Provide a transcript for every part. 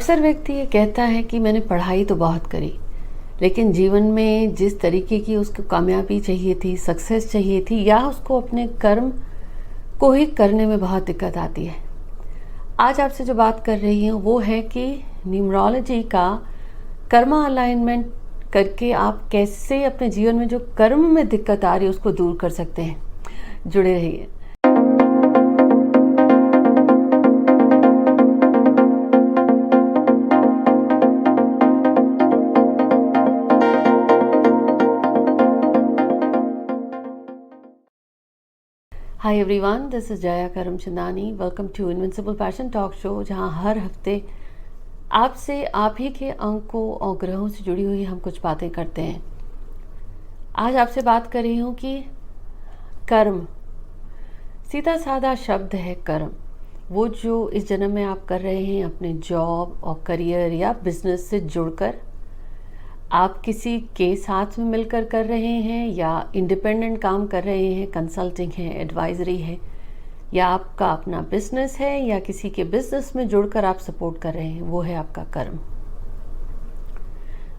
अक्सर व्यक्ति ये कहता है कि मैंने पढ़ाई तो बहुत करी, लेकिन जीवन में जिस तरीके की उसको कामयाबी चाहिए थी, सक्सेस चाहिए थी, या उसको अपने कर्म को ही करने में बहुत दिक्कत आती है। आज आपसे जो बात कर रही हूँ वो है कि न्यूमरोलॉजी का कर्मा अलाइनमेंट करके आप कैसे अपने जीवन में जो कर्म में दिक्कत आ रही है उसको दूर कर सकते हैं। जुड़े रहिए। Hi everyone, this is Jaya Karamchandani. Welcome to invincible passion talk show, जहां हर हफ्ते आपसे आप ही के अंकों और ग्रहों से जुड़ी हुई हम कुछ बातें करते हैं। आज आपसे बात कर रही हूँ कि कर्म, सीधा साधा शब्द है कर्म। वो जो इस जन्म में आप कर रहे हैं अपने जॉब और करियर या बिजनेस से जुड़कर, आप किसी के साथ में मिलकर कर रहे हैं या इंडिपेंडेंट काम कर रहे हैं, कंसल्टिंग है, एडवाइजरी है, या आपका अपना बिजनेस है या किसी के बिजनेस में जुड़कर आप सपोर्ट कर रहे हैं, वो है आपका कर्म।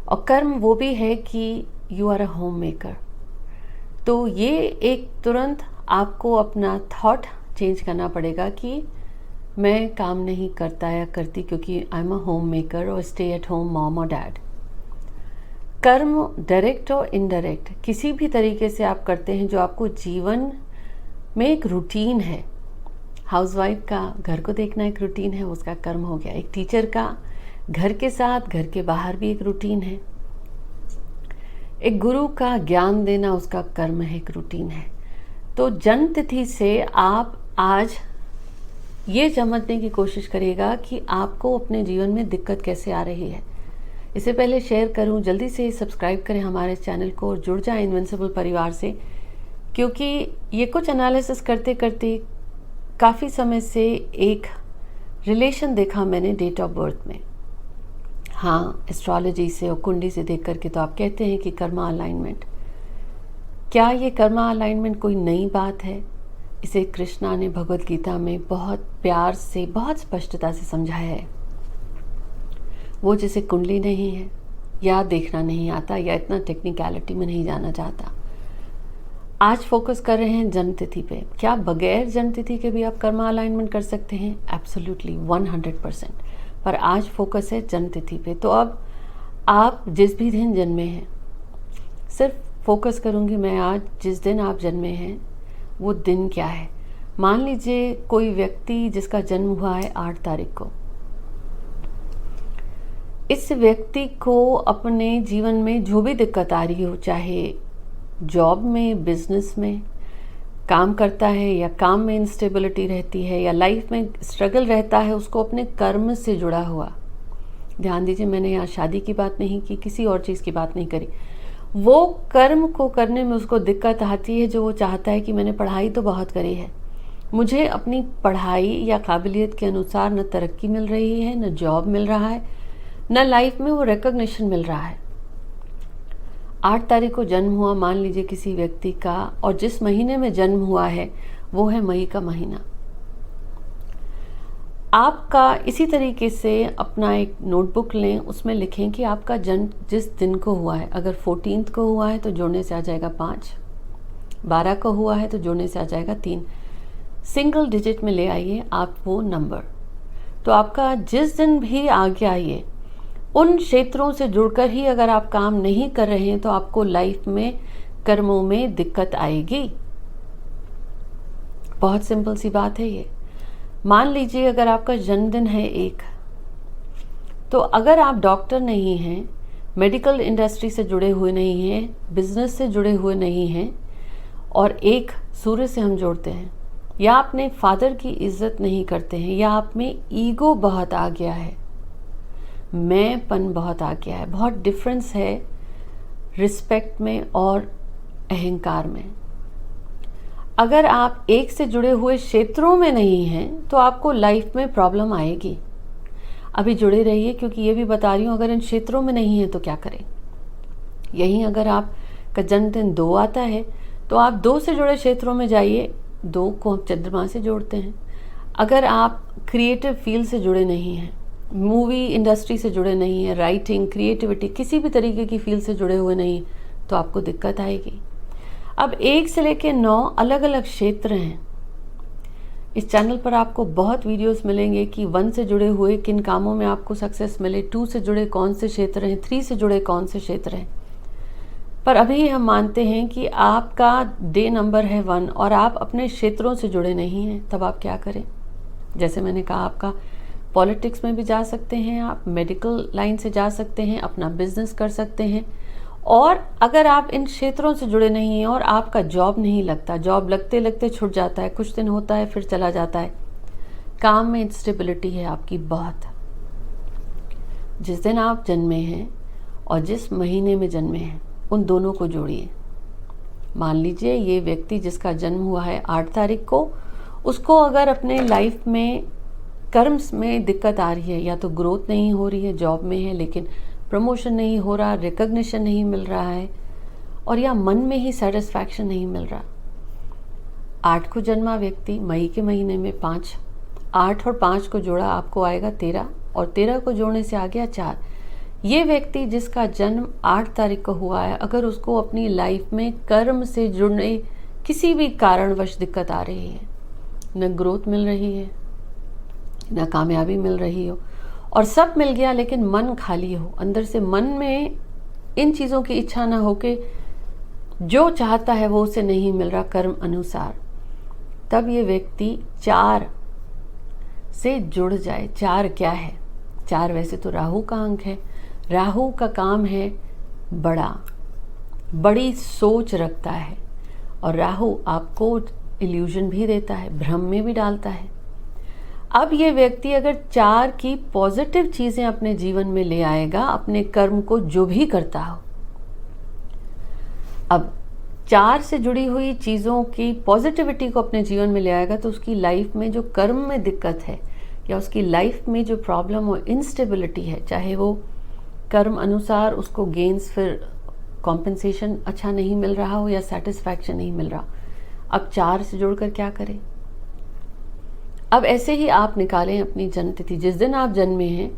और कर्म वो भी है कि you are a homemaker. तो ये एक तुरंत आपको अपना थॉट चेंज करना पड़ेगा कि मैं काम नहीं करता या करती क्योंकि I am a home maker और स्टे एट होम मॉम और डैड। कर्म डायरेक्ट और इनडायरेक्ट किसी भी तरीके से आप करते हैं जो आपको जीवन में एक रूटीन है। हाउसवाइफ का घर को देखना एक रूटीन है, उसका कर्म हो गया। एक टीचर का घर के साथ घर के बाहर भी एक रूटीन है। एक गुरु का ज्ञान देना उसका कर्म है, एक रूटीन है। तो जन्म तिथि से आप आज ये समझने की कोशिश करिएगा कि आपको अपने जीवन में दिक्कत कैसे आ रही है। इससे पहले शेयर करूं, जल्दी से सब्सक्राइब करें हमारे चैनल को और जुड़ जाएं इनविंसिबल परिवार से, क्योंकि ये कुछ एनालिसिस करते करते काफ़ी समय से एक रिलेशन देखा मैंने डेट ऑफ बर्थ में। हाँ, एस्ट्रोलॉजी से और कुंडली से देख करके तो आप कहते हैं कि कर्मा अलाइनमेंट। क्या ये कर्मा अलाइनमेंट कोई नई बात है? इसे कृष्णा ने भगवद गीता में बहुत प्यार से, बहुत स्पष्टता से समझाया है। वो जैसे कुंडली नहीं है, या देखना नहीं आता, या इतना टेक्निकलिटी में नहीं जाना चाहता। आज फोकस कर रहे हैं जन्म तिथि पे। क्या बगैर जन्म तिथि के भी आप कर्मा अलाइनमेंट कर सकते हैं? एब्सोल्युटली 100%। पर आज फोकस है जन्म तिथि पे। तो अब आप जिस भी दिन जन्मे हैं, सिर्फ फोकस करूंगी मैं आज जिस दिन आप जन्मे हैं वो दिन क्या है। मान लीजिए कोई व्यक्ति जिसका जन्म हुआ है 8 तारीख को, इस व्यक्ति को अपने जीवन में जो भी दिक्कत आ रही हो, चाहे जॉब में, बिजनेस में काम करता है या काम में इंस्टेबिलिटी रहती है या लाइफ में स्ट्रगल रहता है, उसको अपने कर्म से जुड़ा हुआ। ध्यान दीजिए, मैंने यहाँ शादी की बात नहीं की, किसी और चीज़ की बात नहीं करी। वो कर्म को करने में उसको दिक्कत आती है जो वो चाहता है कि मैंने पढ़ाई तो बहुत करी है, मुझे अपनी पढ़ाई या काबिलियत के अनुसार न तरक्की मिल रही है, न जॉब मिल रहा है, न लाइफ में वो रिकॉग्निशन मिल रहा है। 8 तारीख को जन्म हुआ मान लीजिए किसी व्यक्ति का, और जिस महीने में जन्म हुआ है वो है मई का महीना। आपका इसी तरीके से अपना एक नोटबुक लें, उसमें लिखें कि आपका जन्म जिस दिन को हुआ है। अगर 14 को हुआ है तो जोड़ने से आ जाएगा 5, 12 को हुआ है तो जोड़ने से आ जाएगा 3। सिंगल डिजिट में ले आइए आप वो नंबर। तो आपका जिस दिन भी आगे आइए, उन क्षेत्रों से जुड़कर ही अगर आप काम नहीं कर रहे हैं तो आपको लाइफ में कर्मों में दिक्कत आएगी। बहुत सिंपल सी बात है ये। मान लीजिए अगर आपका जन्मदिन है 1, तो अगर आप डॉक्टर नहीं हैं, मेडिकल इंडस्ट्री से जुड़े हुए नहीं हैं, बिजनेस से जुड़े हुए नहीं हैं, और 1 सूर्य से हम जोड़ते हैं, या अपने फादर की इज्जत नहीं करते हैं, या आप में ईगो बहुत आ गया है, मैंपन बहुत आ गया है, बहुत डिफरेंस है रिस्पेक्ट में और अहंकार में। अगर आप 1 से जुड़े हुए क्षेत्रों में नहीं हैं तो आपको लाइफ में प्रॉब्लम आएगी। अभी जुड़े रहिए, क्योंकि ये भी बता रही हूँ अगर इन क्षेत्रों में नहीं है तो क्या करें। यहीं अगर आपका जन्मदिन 2 आता है तो आप 2 से जुड़े क्षेत्रों में जाइए। 2 को हम चंद्रमा से जोड़ते हैं। अगर आप क्रिएटिव फील्ड से जुड़े नहीं हैं, मूवी इंडस्ट्री से जुड़े नहीं हैं, राइटिंग, क्रिएटिविटी, किसी भी तरीके की फील्ड से जुड़े हुए नहीं, तो आपको दिक्कत आएगी। अब 1 से लेकर 9 अलग अलग क्षेत्र हैं। इस चैनल पर आपको बहुत वीडियोस मिलेंगे कि 1 से जुड़े हुए किन कामों में आपको सक्सेस मिले, 2 से जुड़े कौन से क्षेत्र हैं, 3 से जुड़े कौन से क्षेत्र हैं। पर अभी हम मानते हैं कि आपका डे नंबर है 1 और आप अपने क्षेत्रों से जुड़े नहीं हैं, तब आप क्या करें? जैसे मैंने कहा, आपका पॉलिटिक्स में भी जा सकते हैं, आप मेडिकल लाइन से जा सकते हैं, अपना बिजनेस कर सकते हैं। और अगर आप इन क्षेत्रों से जुड़े नहीं हैं और आपका जॉब नहीं लगता, जॉब लगते लगते छूट जाता है, कुछ दिन होता है फिर चला जाता है, काम में इंस्टेबिलिटी है आपकी बहुत। जिस दिन आप जन्मे हैं और जिस महीने में जन्मे हैं, उन दोनों को जोड़िए। मान लीजिए ये व्यक्ति जिसका जन्म हुआ है 8 तारीख को, उसको अगर अपने लाइफ में कर्म्स में दिक्कत आ रही है, या तो ग्रोथ नहीं हो रही है, जॉब में है लेकिन प्रमोशन नहीं हो रहा, रिकग्निशन नहीं मिल रहा है, और या मन में ही सेटिस्फैक्शन नहीं मिल रहा। 8 को जन्मा व्यक्ति मई के महीने में 5, 8 और 5 को जोड़ा आपको आएगा 13, और 13 को जोड़ने से आ गया 4। ये व्यक्ति जिसका जन्म 8 तारीख को हुआ है, अगर उसको अपनी लाइफ में कर्म से जुड़ने किसी भी कारणवश दिक्कत आ रही है, न ग्रोथ मिल रही है, न कामयाबी मिल रही हो, और सब मिल गया लेकिन मन खाली हो, अंदर से मन में इन चीज़ों की इच्छा ना हो कि जो चाहता है वो उसे नहीं मिल रहा कर्म अनुसार, तब ये व्यक्ति 4 से जुड़ जाए। 4 क्या है? 4 वैसे तो राहु का अंक है। राहु का काम है बड़ी सोच रखता है, और राहु आपको इल्यूजन भी देता है, भ्रम में भी डालता है। अब ये व्यक्ति अगर 4 की पॉजिटिव चीज़ें अपने जीवन में ले आएगा, अपने कर्म को जो भी करता हो, अब 4 से जुड़ी हुई चीज़ों की पॉजिटिविटी को अपने जीवन में ले आएगा, तो उसकी लाइफ में जो कर्म में दिक्कत है या उसकी लाइफ में जो प्रॉब्लम और इंस्टेबिलिटी है, चाहे वो कर्म अनुसार उसको गेन्स, फिर कॉम्पेंसेशन अच्छा नहीं मिल रहा हो या सेटिस्फैक्शन नहीं मिल रहा, अब 4 से जुड़कर क्या करें? अब ऐसे ही आप निकालें अपनी जन्म तिथि, जिस दिन आप जन्मे हैं,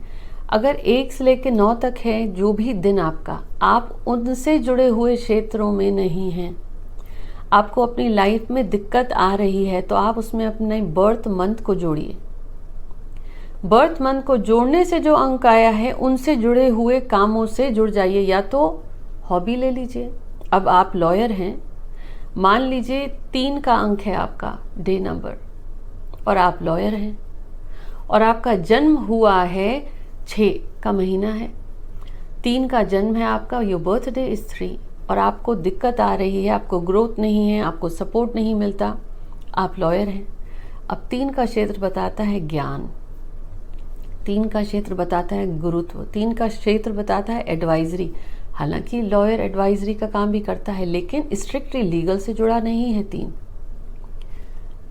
अगर 1 से लेकर 9 तक है जो भी दिन आपका, आप उनसे जुड़े हुए क्षेत्रों में नहीं हैं, आपको अपनी लाइफ में दिक्कत आ रही है, तो आप उसमें अपने बर्थ मंथ को जोड़िए। बर्थ मंथ को जोड़ने से जो अंक आया है, उनसे जुड़े हुए कामों से जुड़ जाइए, या तो हॉबी ले लीजिए। अब आप लॉयर हैं, मान लीजिए 3 का अंक है आपका डे नंबर, और आप लॉयर हैं, और आपका जन्म हुआ है 6 का महीना है, 3 का जन्म है आपका, योर बर्थडे इज 3, और आपको दिक्कत आ रही है, आपको ग्रोथ नहीं है, आपको सपोर्ट नहीं मिलता, आप लॉयर हैं। अब 3 का क्षेत्र बताता है ज्ञान, 3 का क्षेत्र बताता है गुरुत्व, 3 का क्षेत्र बताता है एडवाइजरी। हालांकि लॉयर एडवाइजरी का काम भी करता है, लेकिन स्ट्रिक्टली लीगल से जुड़ा नहीं है 3।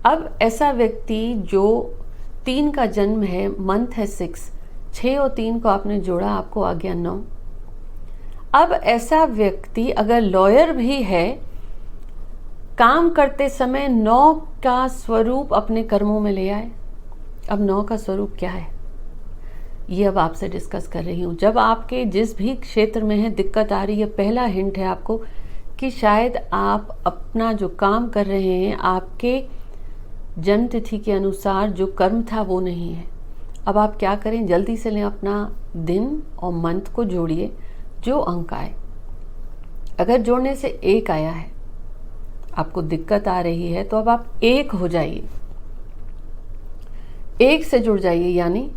अब ऐसा व्यक्ति जो 3 का जन्म है, मंथ है 6, 6 और 3 को आपने जोड़ा, आपको आ गया 9। अब ऐसा व्यक्ति अगर लॉयर भी है, काम करते समय 9 का स्वरूप अपने कर्मों में ले आए। अब 9 का स्वरूप क्या है, ये अब आपसे डिस्कस कर रही हूँ। जब आपके जिस भी क्षेत्र में है दिक्कत आ रही है, पहला हिंट है आपको कि शायद आप अपना जो काम कर रहे हैं, आपके जन्म तिथि के अनुसार जो कर्म था वो नहीं है। अब आप क्या करें, जल्दी से लें अपना दिन और मंथ को जोड़िए, जो अंक आए। अगर जोड़ने से 1 आया है, आपको दिक्कत आ रही है, तो अब आप 1 हो जाइए, 1 से जुड़ जाइए। यानी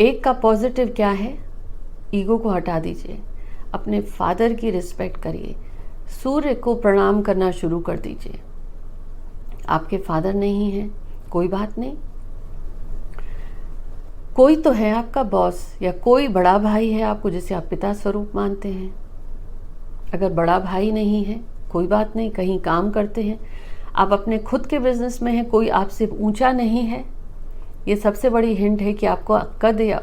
1 का पॉजिटिव क्या है, ईगो को हटा दीजिए, अपने फादर की रिस्पेक्ट करिए, सूर्य को प्रणाम करना शुरू कर दीजिए। आपके फादर नहीं हैं, कोई बात नहीं, कोई तो है आपका बॉस, या कोई बड़ा भाई है आपको जिसे आप पिता स्वरूप मानते हैं। अगर बड़ा भाई नहीं है, कोई बात नहीं, कहीं काम करते हैं, आप अपने खुद के बिजनेस में हैं, कोई आपसे ऊंचा नहीं है, ये सबसे बड़ी हिंट है कि आपको कद या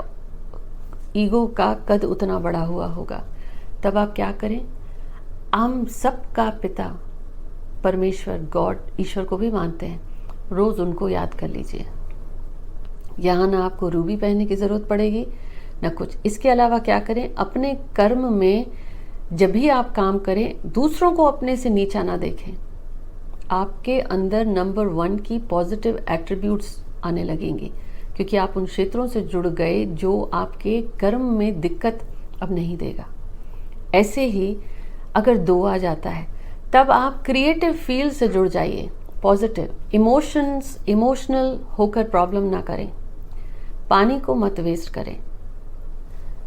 ईगो का कद उतना बड़ा हुआ होगा। तब आप क्या करें, हम सबका पिता परमेश्वर, गॉड, ईश्वर को भी मानते हैं, रोज उनको याद कर लीजिए। यहाँ ना आपको रूबी पहनने की ज़रूरत पड़ेगी ना कुछ। इसके अलावा क्या करें, अपने कर्म में जब भी आप काम करें दूसरों को अपने से नीचा ना देखें। आपके अंदर नंबर 1 की पॉजिटिव एट्रीब्यूट्स आने लगेंगी, क्योंकि आप उन क्षेत्रों से जुड़ गए जो आपके कर्म में दिक्कत अब नहीं देगा। ऐसे ही अगर 2 आ जाता है तब आप क्रिएटिव फील्ड से जुड़ जाइए, पॉजिटिव इमोशनल होकर प्रॉब्लम ना करें, पानी को मत वेस्ट करें,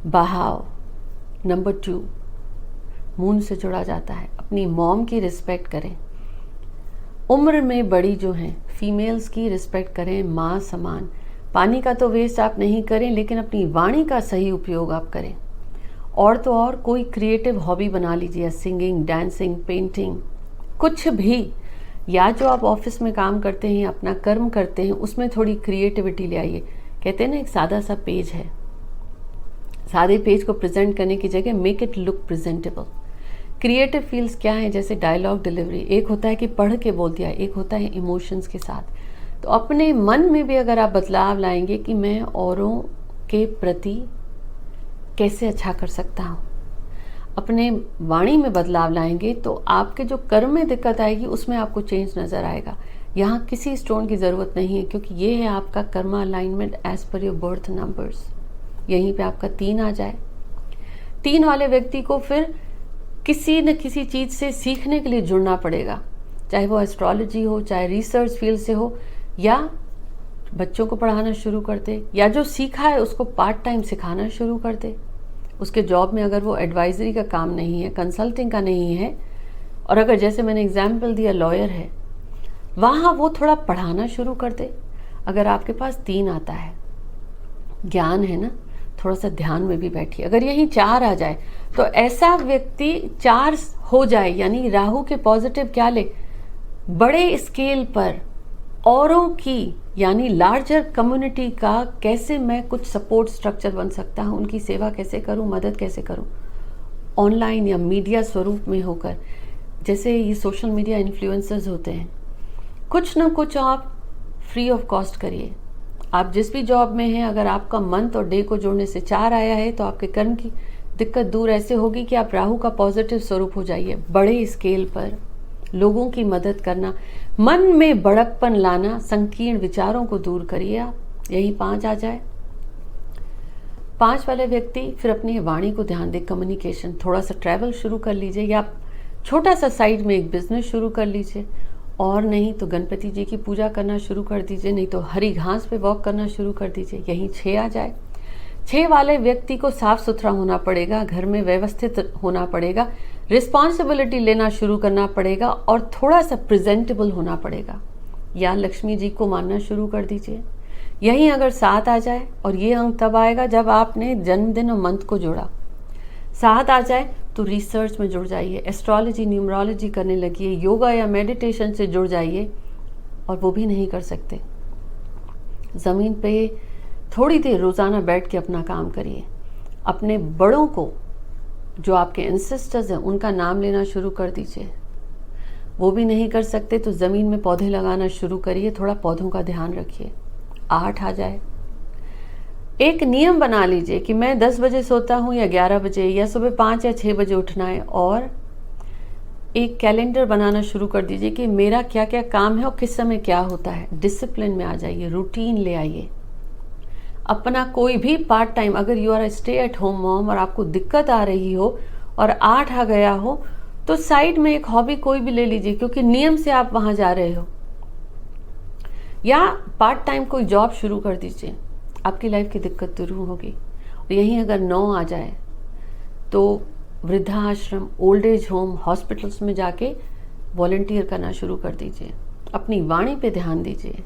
बहाव। नंबर 2 मून से जुड़ा जाता है, अपनी मॉम की रिस्पेक्ट करें, उम्र में बड़ी जो हैं फीमेल्स की रिस्पेक्ट करें, माँ समान। पानी का तो वेस्ट आप नहीं करें, लेकिन अपनी वाणी का सही उपयोग आप करें। और तो और कोई क्रिएटिव हॉबी बना लीजिए, सिंगिंग, डांसिंग, पेंटिंग, कुछ भी। या जो आप ऑफिस में काम करते हैं, अपना कर्म करते हैं, उसमें थोड़ी क्रिएटिविटी ले आइए। कहते हैं ना, एक सादा सा पेज है, सादे पेज को प्रेजेंट करने की जगह make it look presentable. Creative fields क्या है, जैसे डायलॉग डिलीवरी, एक होता है कि पढ़ के बोल दिया, एक होता है इमोशंस के साथ। तो अपने मन में भी अगर आप बदलाव लाएंगे कि मैं औरों के प्रति कैसे अच्छा कर सकता हूँ, अपने वाणी में बदलाव लाएंगे, तो आपके जो कर्म में दिक्कत आएगी उसमें आपको चेंज नज़र आएगा। यहाँ किसी स्टोन की ज़रूरत नहीं है, क्योंकि ये है आपका karma alignment as per your birth numbers. यहीं पे आपका 3 आ जाए। 3 वाले व्यक्ति को फिर किसी न किसी चीज़ से सीखने के लिए जुड़ना पड़ेगा, चाहे वो एस्ट्रोलॉजी हो, चाहे रिसर्च फील्ड से हो, या बच्चों को पढ़ाना शुरू कर दे, या जो सीखा है उसको पार्ट टाइम सिखाना शुरू कर दे। उसके जॉब में अगर वो एडवाइजरी का काम नहीं है, कंसल्टिंग का नहीं है, और अगर जैसे मैंने एग्जाम्पल दिया लॉयर है, वहाँ वो थोड़ा पढ़ाना शुरू कर दे। अगर आपके पास 3 आता है, ज्ञान है ना, थोड़ा सा ध्यान में भी बैठिए। अगर यहीं 4 आ जाए तो ऐसा व्यक्ति 4 हो जाए, यानी राहु के पॉजिटिव क्या ले, बड़े स्केल पर औरों की, यानी लार्जर कम्युनिटी का कैसे मैं कुछ सपोर्ट स्ट्रक्चर बन सकता हूँ, उनकी सेवा कैसे करूँ, मदद कैसे करूँ, ऑनलाइन या मीडिया स्वरूप में होकर। जैसे ये सोशल मीडिया इन्फ्लुएंसर्स होते हैं, कुछ ना कुछ आप फ्री ऑफ कॉस्ट करिए। आप जिस भी जॉब में हैं, अगर आपका मंथ और डे को जोड़ने से 4 आया है, तो आपके कर्म की दिक्कत दूर ऐसे होगी कि आप राहु का पॉजिटिव स्वरूप हो जाइए। बड़े स्केल पर लोगों की मदद करना, मन में बड़कपन लाना, संकीर्ण विचारों को दूर करिए आप। यही 5 आ जाए। 5 वाले व्यक्ति फिर अपनी वाणी को ध्यान दे, कम्युनिकेशन, थोड़ा सा ट्रैवल शुरू कर लीजिए, या छोटा सा साइड में एक बिजनेस शुरू कर लीजिए, और नहीं तो गणपति जी की पूजा करना शुरू कर दीजिए, नहीं तो हरी घास पे वॉक करना शुरू कर दीजिए। यहीं 6 आ जाए। 6 वाले व्यक्ति को साफ सुथरा होना पड़ेगा, घर में व्यवस्थित होना पड़ेगा, रिस्पॉन्सिबिलिटी लेना शुरू करना पड़ेगा, और थोड़ा सा प्रेजेंटेबल होना पड़ेगा, या लक्ष्मी जी को मानना शुरू कर दीजिए। यहीं अगर 7 आ जाए, और ये अंक तब आएगा जब आपने जन्मदिन और मंथ को जोड़ा। 7 आ जाए तो रिसर्च में जुड़ जाइए, एस्ट्रोलॉजी, न्यूमरोलॉजी करने लगिए, योगा या मेडिटेशन से जुड़ जाइए। और वो भी नहीं कर सकते, ज़मीन पे थोड़ी देर रोज़ाना बैठ के अपना काम करिए। अपने बड़ों को, जो आपके एंसेस्टर्स हैं, उनका नाम लेना शुरू कर दीजिए। वो भी नहीं कर सकते तो ज़मीन में पौधे लगाना शुरू करिए, थोड़ा पौधों का ध्यान रखिए। 8 आ जाए। एक नियम बना लीजिए कि मैं 10 बजे सोता हूँ या 11 बजे, या सुबह 5 या 6 बजे उठना है, और एक कैलेंडर बनाना शुरू कर दीजिए कि मेरा क्या क्या काम है और किस समय क्या होता है। डिसिप्लिन में आ जाइए, रूटीन ले आइए। अपना कोई भी पार्ट टाइम, अगर you are stay at home mom और आपको दिक्कत आ रही हो और 8 आ गया हो, तो साइड में एक हॉबी कोई भी ले लीजिए, क्योंकि नियम से आप वहाँ जा रहे हो, या पार्ट टाइम कोई जॉब शुरू कर दीजिए, आपकी लाइफ की दिक्कत दूर होगी। और यहीं अगर 9 आ जाए तो वृद्धाश्रम, ओल्ड एज होम, हॉस्पिटल्स में जाके वॉलंटियर करना शुरू कर दीजिए। अपनी वाणी पे ध्यान दीजिए,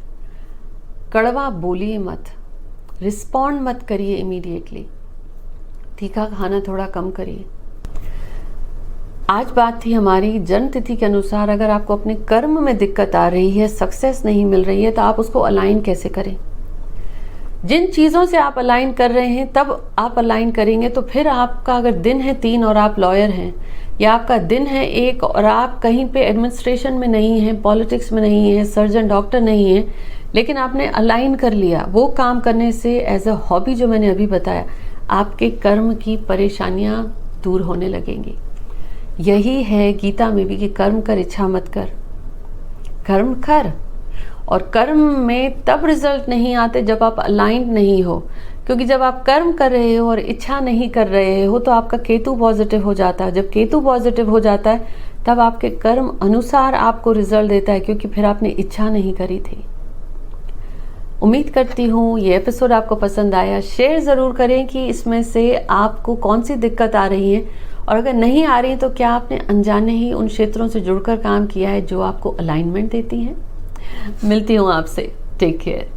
कड़वा बोलिए मत, रिस्पॉन्ड मत करिए इमीडिएटली, तीखा खाना थोड़ा कम करिए। आज बात थी हमारी जन्म तिथि के अनुसार। अगर आपको अपने कर्म में दिक्कत आ रही है, सक्सेस नहीं मिल रही है, तो आप उसको अलाइन कैसे करें। जिन चीज़ों से आप अलाइन कर रहे हैं तब आप अलाइन करेंगे, तो फिर आपका अगर दिन है 3 और आप लॉयर हैं, या आपका दिन है 1 और आप कहीं पे एडमिनिस्ट्रेशन में नहीं हैं, पॉलिटिक्स में नहीं हैं, सर्जन डॉक्टर नहीं हैं, लेकिन आपने अलाइन कर लिया, वो काम करने से एज अ हॉबी जो मैंने अभी बताया, आपके कर्म की परेशानियां दूर होने लगेंगी। यही है गीता में भी कि कर्म कर इच्छा मत कर, कर्म कर। और कर्म में तब रिजल्ट नहीं आते जब आप अलाइंड नहीं हो, क्योंकि जब आप कर्म कर रहे हो और इच्छा नहीं कर रहे हो तो आपका केतु पॉजिटिव हो जाता है। जब केतु पॉजिटिव हो जाता है तब आपके कर्म अनुसार आपको रिजल्ट देता है, क्योंकि फिर आपने इच्छा नहीं करी थी। उम्मीद करती हूँ ये एपिसोड आपको पसंद आया। शेयर ज़रूर करें कि इसमें से आपको कौन सी दिक्कत आ रही है, और अगर नहीं आ रही तो क्या आपने अनजाने ही उन क्षेत्रों से जुड़कर काम किया है जो आपको अलाइनमेंट देती हैं। मिलती हूँ आपसे। Take care.